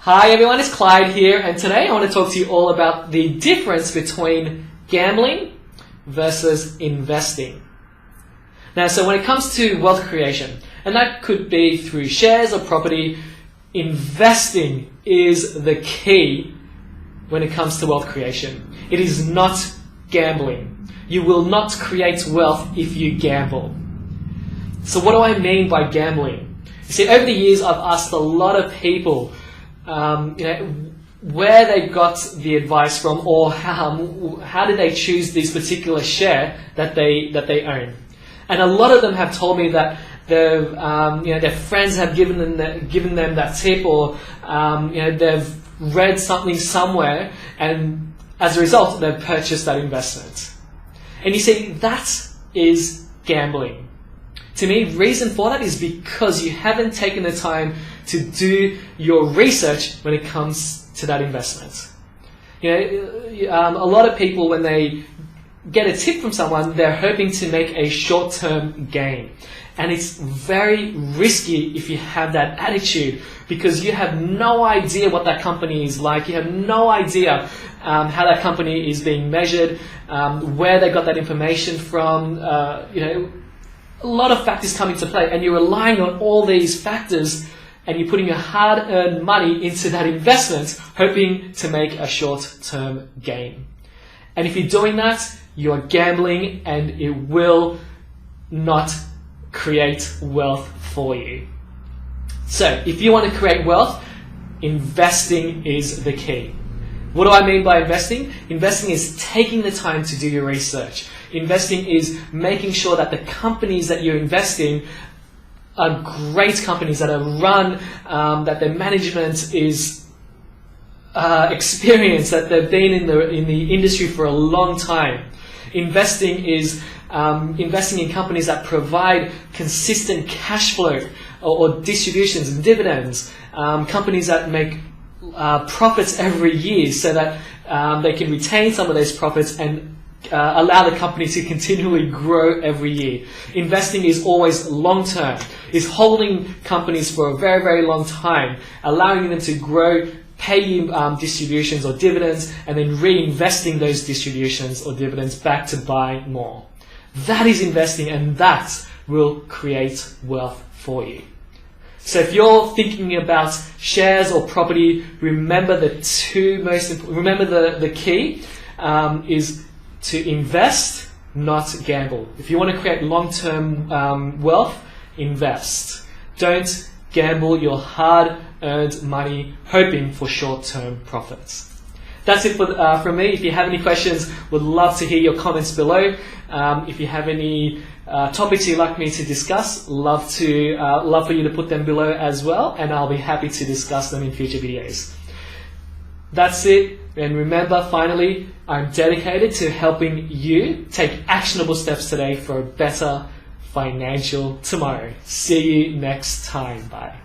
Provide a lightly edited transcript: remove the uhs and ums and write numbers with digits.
Hi everyone, it's Clyde here, and today I want to talk to you all about the difference between gambling versus investing. Now, so when it comes to wealth creation, and that could be through shares or property, investing is the key when it comes to wealth creation. It is not gambling. You will not create wealth if you gamble. So what do I mean by gambling? You see, over the years I've asked a lot of people where they got the advice from, or how did they choose this particular share that they own. And a lot of them have told me that their friends have given them that tip, or they've read something somewhere, and as a result they've purchased that investment. And you see, that is gambling. To me, reason for that is because you haven't taken the time to do your research when it comes to that investment. A lot of people, when they get a tip from someone, they're hoping to make a short-term gain. And it's very risky if you have that attitude, because you have no idea what that company is like. You have no idea how that company is being measured, where they got that information from. A lot of factors come into play, and you're relying on all these factors, and you're putting your hard-earned money into that investment, hoping to make a short-term gain. And if you're doing that, you're gambling, and it will not create wealth for you. So, if you want to create wealth, investing is the key. What do I mean by investing? Investing is taking the time to do your research. Investing is making sure that the companies that you're investing are great companies that are run, that their management is experienced, that they've been in the industry for a long time. Investing is investing in companies that provide consistent cash flow or distributions and dividends. Companies that make profits every year, so that they can retain some of those profits and allow the company to continually grow every year. Investing is always long-term, is holding companies for a very, very long time, allowing them to grow, pay you distributions or dividends, and then reinvesting those distributions or dividends back to buy more. That is investing, and that will create wealth for you. So if you're thinking about shares or property, remember the key is to invest, not gamble. If you want to create long-term wealth, invest. Don't gamble your hard-earned money hoping for short-term profits. That's it from me. If you have any questions, would love to hear your comments below. If you have any topics you'd like me to discuss, love for you to put them below as well, and I'll be happy to discuss them in future videos. That's it. And remember, finally, I'm dedicated to helping you take actionable steps today for a better financial tomorrow. See you next time. Bye.